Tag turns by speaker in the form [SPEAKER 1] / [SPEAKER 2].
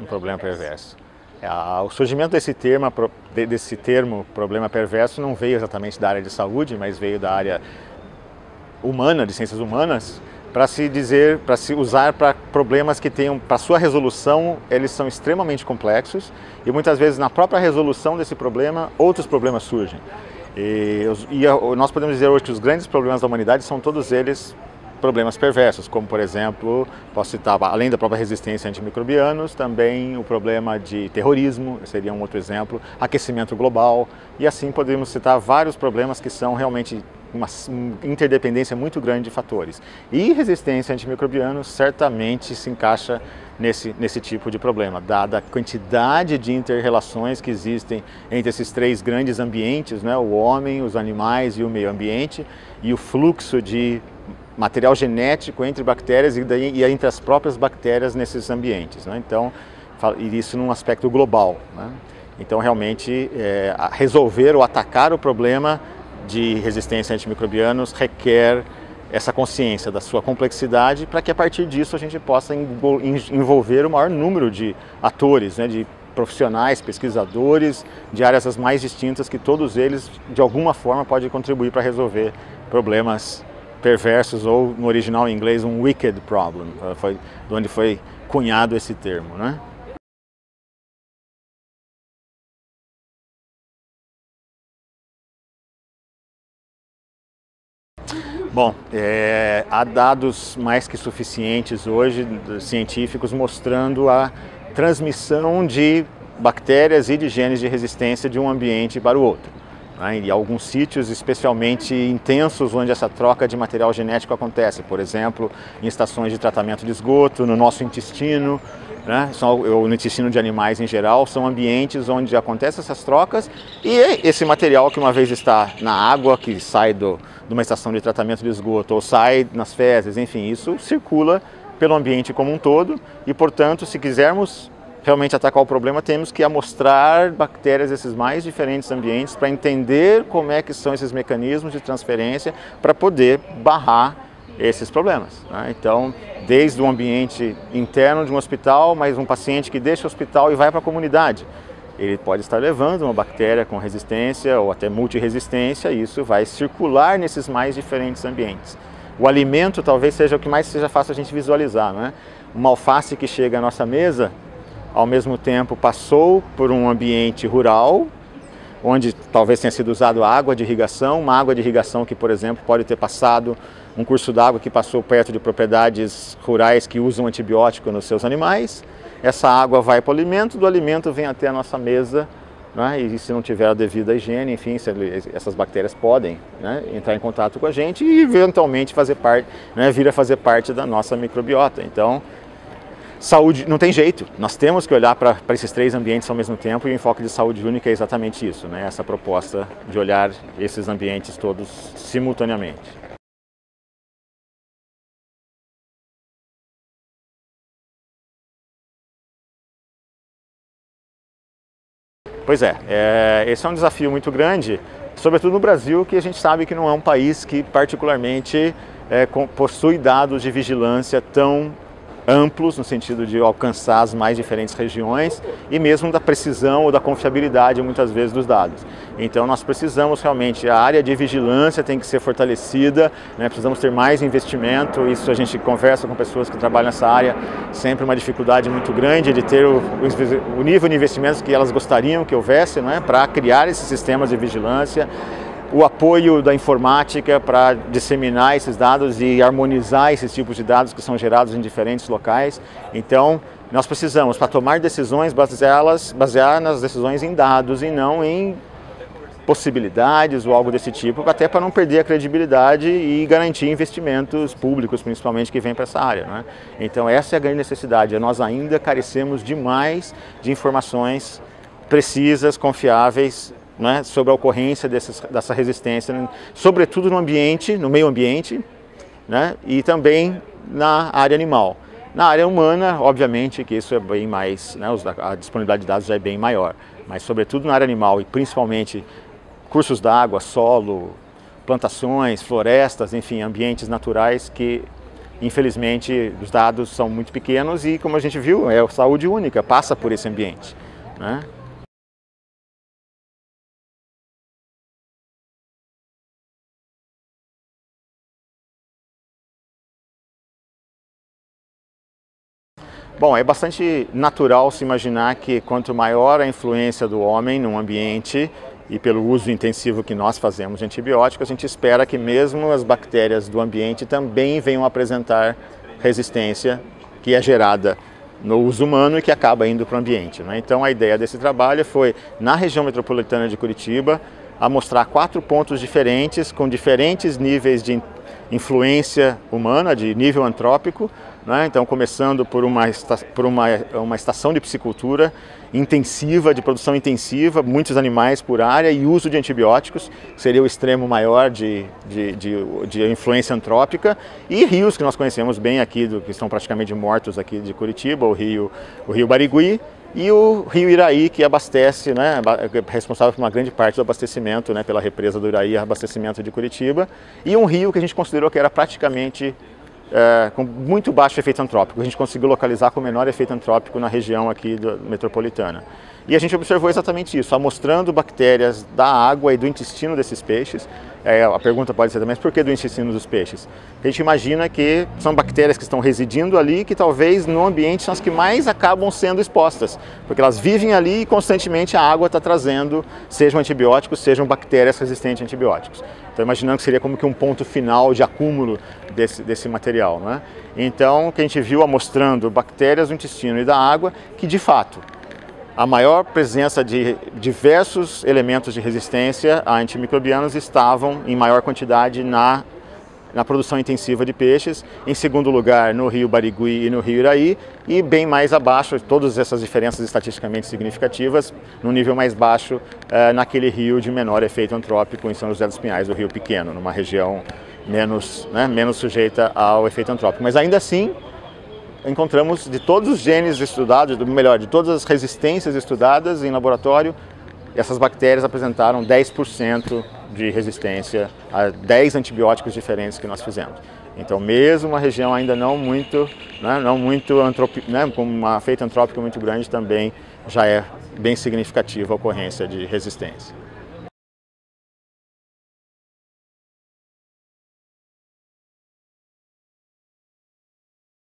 [SPEAKER 1] um problema perverso. O surgimento desse termo problema perverso não veio exatamente da área de saúde, mas veio da área humana, de ciências humanas, para se usar para problemas que tenham, para sua resolução, eles são extremamente complexos e muitas vezes na própria resolução desse problema, outros problemas surgem. Nós podemos dizer hoje que os grandes problemas da humanidade são todos eles problemas perversos, como por exemplo, posso citar, além da própria resistência a antimicrobianos, também o problema de terrorismo, seria um outro exemplo, aquecimento global, e assim podemos citar vários problemas que são realmente uma interdependência muito grande de fatores. E resistência a antimicrobianos certamente se encaixa nesse tipo de problema, dada a quantidade de inter-relações que existem entre esses três grandes ambientes, né, o homem, os animais e o meio ambiente, e o fluxo de material genético entre bactérias e entre as próprias bactérias nesses ambientes, né? Então, isso num aspecto global, né? Então, realmente, resolver ou atacar o problema de resistência a antimicrobianos requer essa consciência da sua complexidade para que a partir disso a gente possa envolver o maior número de atores, né, de profissionais, pesquisadores de áreas as mais distintas, que todos eles de alguma forma podem contribuir para resolver problemas perversos, ou no original em inglês um wicked problem, foi de onde foi cunhado esse termo, né? Bom, há dados mais que suficientes hoje, científicos, mostrando a transmissão de bactérias e de genes de resistência de um ambiente para o outro. Em alguns sítios especialmente intensos onde essa troca de material genético acontece, por exemplo, em estações de tratamento de esgoto, no nosso intestino, né? No intestino de animais em geral, são ambientes onde acontecem essas trocas e esse material que uma vez está na água, que sai de uma estação de tratamento de esgoto ou sai nas fezes, enfim, isso circula pelo ambiente como um todo e, portanto, se quisermos realmente atacar o problema, temos que amostrar bactérias desses mais diferentes ambientes para entender como é que são esses mecanismos de transferência para poder barrar esses problemas, né? Então, desde o ambiente interno de um hospital, mas um paciente que deixa o hospital e vai para a comunidade, ele pode estar levando uma bactéria com resistência ou até multiresistência, e isso vai circular nesses mais diferentes ambientes. O alimento talvez seja o que mais seja fácil a gente visualizar, né? Uma alface que chega à nossa mesa, ao mesmo tempo passou por um ambiente rural, onde talvez tenha sido usado água de irrigação, uma água de irrigação que, por exemplo, pode ter passado um curso d'água que passou perto de propriedades rurais que usam antibiótico nos seus animais. Essa água vai para o alimento, do alimento vem até a nossa mesa, né? E se não tiver a devida higiene, enfim, essas bactérias podem, né, entrar em contato com a gente e eventualmente fazer parte, né, vir a fazer parte da nossa microbiota. Então, saúde, não tem jeito, nós temos que olhar para esses três ambientes ao mesmo tempo, e o enfoque de saúde única é exatamente isso, né? Essa proposta de olhar esses ambientes todos simultaneamente. Pois esse é um desafio muito grande, sobretudo no Brasil, que a gente sabe que não é um país que particularmente possui dados de vigilância tão amplos, no sentido de alcançar as mais diferentes regiões e mesmo da precisão ou da confiabilidade, muitas vezes, dos dados. Então, nós precisamos realmente, a área de vigilância tem que ser fortalecida, né? Precisamos ter mais investimento, isso a gente conversa com pessoas que trabalham nessa área, sempre uma dificuldade muito grande de ter o nível de investimentos que elas gostariam que houvesse, né, para criar esses sistemas de vigilância. O apoio da informática para disseminar esses dados e harmonizar esses tipos de dados que são gerados em diferentes locais. Então, nós precisamos, para tomar decisões, basear nas decisões em dados e não em possibilidades ou algo desse tipo, até para não perder a credibilidade e garantir investimentos públicos, principalmente, que vêm para essa área, né? Então, essa é a grande necessidade. Nós ainda carecemos demais de informações precisas, confiáveis, né, sobre a ocorrência dessa resistência, sobretudo no meio ambiente, né, e também na área animal. Na área humana, obviamente, que isso é bem mais, né, a disponibilidade de dados já é bem maior, mas sobretudo na área animal e principalmente cursos d'água, solo, plantações, florestas, enfim, ambientes naturais que infelizmente os dados são muito pequenos e, como a gente viu, é a saúde única, passa por esse ambiente, né? Bom, é bastante natural se imaginar que quanto maior a influência do homem num ambiente e pelo uso intensivo que nós fazemos de antibióticos, a gente espera que mesmo as bactérias do ambiente também venham apresentar resistência que é gerada no uso humano e que acaba indo para o ambiente, né? Então a ideia desse trabalho foi, na região metropolitana de Curitiba, a mostrar 4 pontos diferentes, com diferentes níveis de influência humana, de nível antrópico, né? Então começando por uma estação de piscicultura intensiva, de produção intensiva, muitos animais por área e uso de antibióticos, que seria o extremo maior de influência antrópica, e rios que nós conhecemos bem aqui, que estão praticamente mortos aqui de Curitiba, o rio Barigui, e o rio Iraí, que abastece, né, responsável por uma grande parte do abastecimento, né, pela represa do Iraí, abastecimento de Curitiba, e um rio que a gente considerou que era praticamente com muito baixo efeito antrópico. A gente conseguiu localizar com menor efeito antrópico na região aqui metropolitana. E a gente observou exatamente isso, mostrando bactérias da água e do intestino desses peixes. A pergunta pode ser também, mas por que do intestino dos peixes? A gente imagina que são bactérias que estão residindo ali, que talvez no ambiente são as que mais acabam sendo expostas, porque elas vivem ali e constantemente a água está trazendo, sejam antibióticos, sejam bactérias resistentes a antibióticos. Então imaginando que seria como que um ponto final de acúmulo desse material, né? Então, o que a gente viu mostrando bactérias do intestino e da água, que de fato a maior presença de diversos elementos de resistência a antimicrobianos estavam em maior quantidade na produção intensiva de peixes, em segundo lugar no rio Barigui e no rio Iraí, e bem mais abaixo, todas essas diferenças estatisticamente significativas, no nível mais baixo, naquele rio de menor efeito antrópico em São José dos Pinhais, o Rio Pequeno, numa região menos sujeita ao efeito antrópico. Mas ainda assim, encontramos de todos os genes estudados, de todas as resistências estudadas em laboratório, essas bactérias apresentaram 10% de resistência a 10 antibióticos diferentes que nós fizemos. Então, mesmo uma região ainda não muito com um efeito antrópico muito grande, também já é bem significativa a ocorrência de resistência.